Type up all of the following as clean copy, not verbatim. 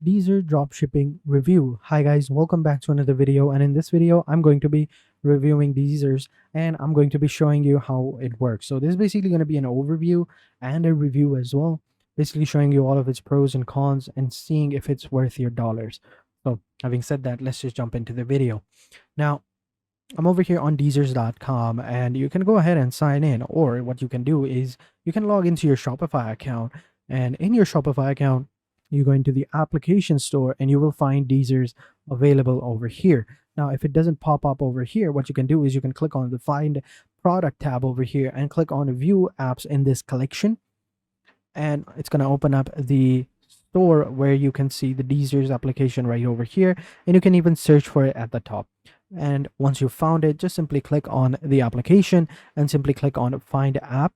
DSers Dropshipping review. Hi guys, welcome back to another video, and in this video I'm going to be reviewing DSers and I'm going to be showing you how it works. So this is basically going to be an overview and a review as well, basically showing you all of its pros and cons and seeing if it's worth your dollars. So having said that, let's just jump into the video. Now I'm over here on DSers.com and you can go ahead and sign in, or what you can do is you can log into your Shopify account, and in your Shopify account you go into the application store and you will find DSers available over here. Now if it doesn't pop up over here, what you can do is you can click on the find product tab over here and click on view apps in this collection, and it's going to open up the store where you can see the DSers application right over here, and you can even search for it at the top. And once you've found it, just simply click on the application and simply click on find app,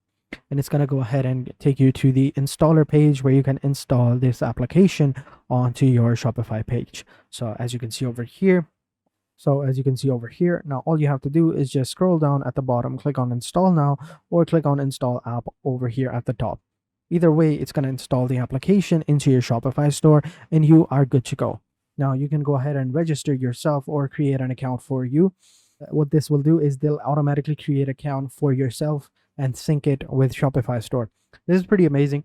and it's going to go ahead and take you to the installer page where you can install this application onto your Shopify page. So as you can see over here, now all you have to do is just scroll down at the bottom, click on install now, or click on install app over here at the top. Either way, it's going to install the application into your Shopify store and you are good to go. Now you can go ahead and register yourself or create an account for you. What this will do is they'll automatically create an account for yourself and sync it with Shopify store. This is pretty amazing.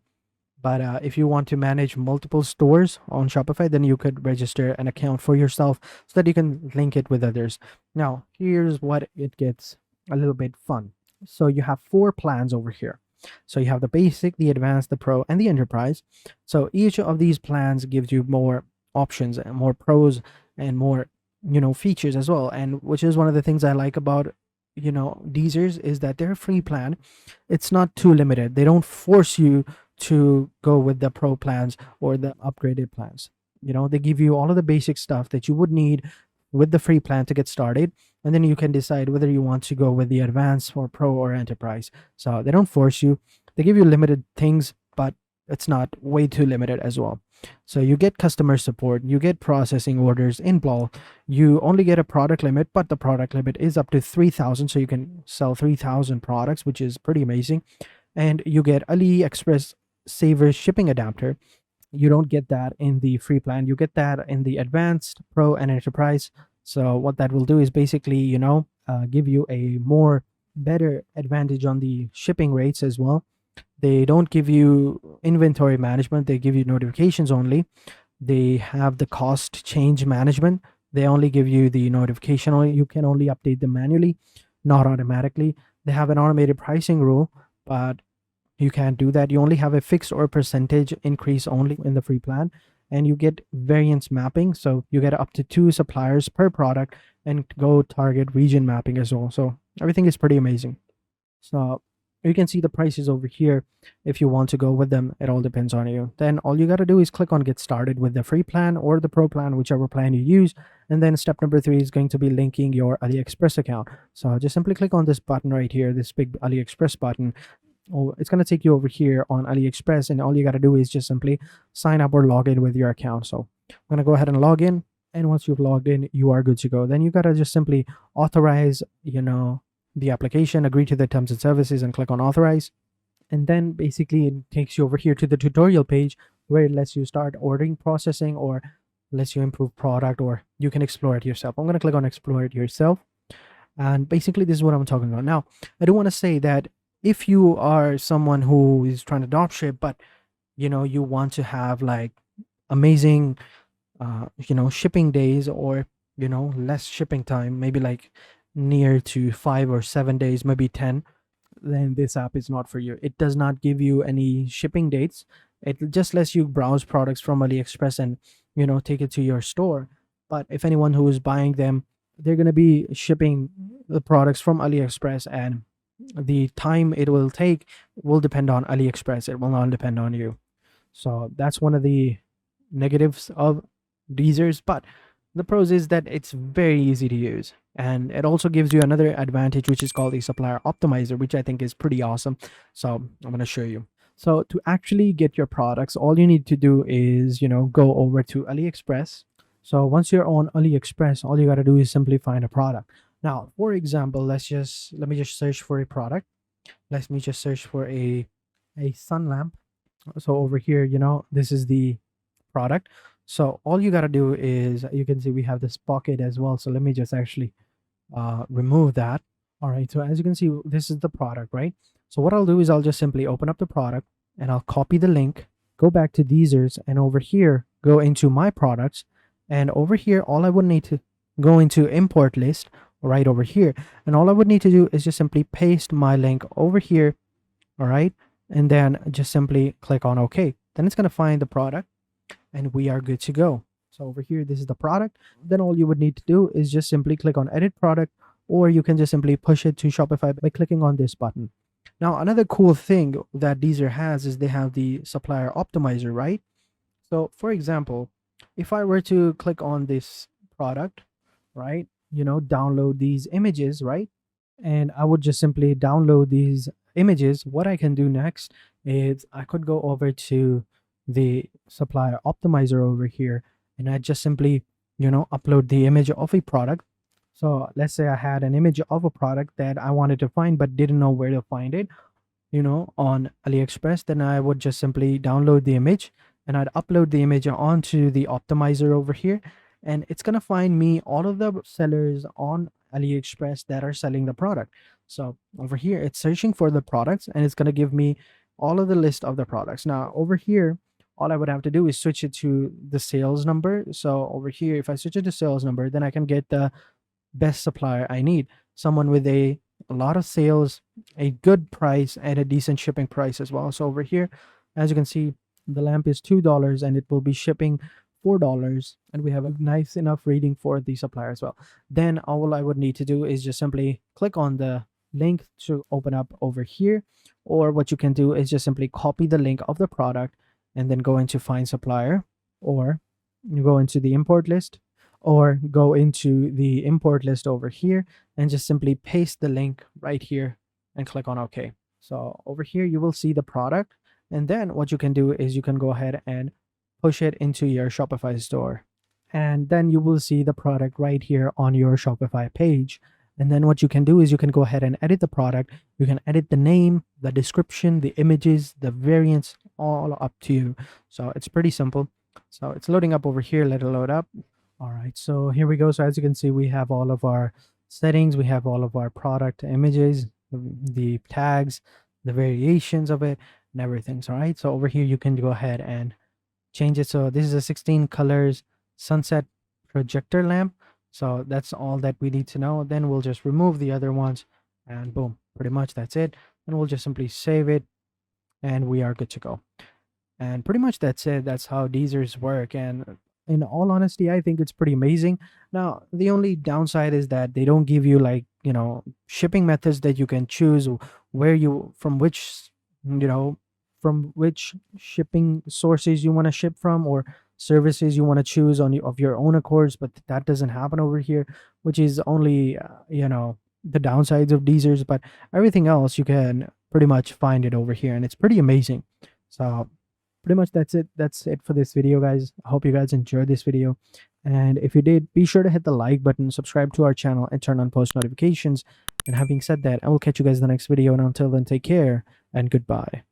But if you want to manage multiple stores on Shopify, then you could register an account for yourself so that you can link it with others. Now, here's what it gets a little bit fun. So you have 4 plans over here. So you have the basic, the advanced, the pro, and the enterprise. So each of these plans gives you more options and more pros and more features as well, and which is one of the things I like about DSers is that they're a free plan. It's not too limited. They don't force you to go with the pro plans or the upgraded plans. They give you all of the basic stuff that you would need with the free plan to get started, and then you can decide whether you want to go with the advanced or pro or enterprise. So they don't force you. They give you limited things, but it's not way too limited as well. So you get customer support, you get processing orders in bulk, you only get a product limit, but the product limit is up to 3,000, so you can sell 3,000 products, which is pretty amazing. And you get AliExpress Savers shipping adapter. You don't get that in the free plan, you get that in the advanced, pro, and enterprise. So what that will do is basically give you a more better advantage on the shipping rates as well. They don't give you inventory management, they give you notifications only. They have the cost change management. They only give you the notification only. You can only update them manually, not automatically. They have an automated pricing rule, but you can't do that. You only have a fixed or percentage increase only in the free plan, and you get variance mapping. So you get up to 2 suppliers per product and go target region mapping as well. So everything is pretty amazing. So you can see the prices over here. If you want to go with them, it all depends on you. Then all you got to do is click on get started with the free plan or the pro plan, whichever plan you use. And then step number 3 is going to be linking your AliExpress account. So just simply click on this button right here, this big AliExpress button. It's going to take you over here on AliExpress, and all you got to do is just simply sign up or log in with your account. So I'm going to go ahead and log in, and once you've logged in, you are good to go. Then you got to just simply authorize the application, agree to the terms and services, and click on authorize. And then basically it takes you over here to the tutorial page where it lets you start ordering, processing, or lets you improve product, or you can explore it yourself. I'm going to click on explore it yourself, and basically this is what I'm talking about. Now I do want to say that if you are someone who is trying to dropship, but you want to have like amazing shipping days, or less shipping time, maybe like near to 5 or 7 days, maybe 10, then this app is not for you. It does not give you any shipping dates. It just lets you browse products from AliExpress and take it to your store. But if anyone who is buying them, they're going to be shipping the products from AliExpress, and the time it will take will depend on AliExpress. It will not depend on you. So that's one of the negatives of DSers, but the pros is that it's very easy to use, and it also gives you another advantage, which is called the Supplier Optimizer, which I think is pretty awesome. So I'm going to show you. So to actually get your products, all you need to do is go over to AliExpress. So once you're on AliExpress, all you got to do is simply find a product. Now for example, let me just search for a product. Let me just search for a sun lamp. So over here, this is the product. So all you got to do is, you can see we have this pocket as well. So let me just actually remove that. All right, so as you can see, this is the product, right? So what I'll do is I'll just simply open up the product and I'll copy the link, go back to DSers, and over here go into my products, and over here all I would need to go into import list right over here, and all I would need to do is just simply paste my link over here. All right, and then just simply click on OK. Then it's going to find the product and we are good to go. So over here, this is the product. Then all you would need to do is just simply click on edit product, or you can just simply push it to Shopify by clicking on this button. Now, another cool thing that Deezer has is they have the Supplier Optimizer, right? So for example, if I were to click on this product, right, download these images, right? And I would just simply download these images. What I can do next is I could go over to the Supplier Optimizer over here, and I just simply, upload the image of a product. So let's say I had an image of a product that I wanted to find but didn't know where to find it, on AliExpress. Then I would just simply download the image and I'd upload the image onto the optimizer over here, and it's gonna find me all of the sellers on AliExpress that are selling the product. So over here it's searching for the products and it's gonna give me all of the list of the products. Now over here, all I would have to do is switch it to the sales number. So over here, if I switch it to sales number, then I can get the best supplier I need, someone with a lot of sales, a good price, and a decent shipping price as well. So over here, as you can see, the lamp is $2 and it will be shipping $4, and we have a nice enough rating for the supplier as well. Then all I would need to do is just simply click on the link to open up over here, or what you can do is just simply copy the link of the product and then go into find supplier, or you go into the import list, or go into the import list over here and just simply paste the link right here and click on OK. So over here you will see the product, and then what you can do is you can go ahead and push it into your Shopify store, and then you will see the product right here on your Shopify page. And then what you can do is you can go ahead and edit the product. You can edit the name, the description, the images, the variants, all up to you. So it's pretty simple. So it's loading up over here. Let it load up. All right, so here we go. So as you can see, we have all of our settings. We have all of our product images, the tags, the variations of it, and everything. All right, so over here you can go ahead and change it. So this is a 16 colors sunset projector lamp. So that's all that we need to know. Then we'll just remove the other ones, and boom, pretty much that's it. And we'll just simply save it and we are good to go. And pretty much that's it. That's how Deezers work. And in all honesty, I think it's pretty amazing. Now, the only downside is that they don't give you like, shipping methods that you can choose, where you, from which shipping sources you want to ship from, or services you want to choose of your own accords. But that doesn't happen over here, which is only, the downsides of Deezers. But everything else you can pretty much find it over here, and it's pretty amazing. So pretty much that's it for this video, guys. I hope you guys enjoyed this video, and if you did, be sure to hit the like button, subscribe to our channel, and turn on post notifications. And having said that, I will catch you guys in the next video, and until then, take care and goodbye.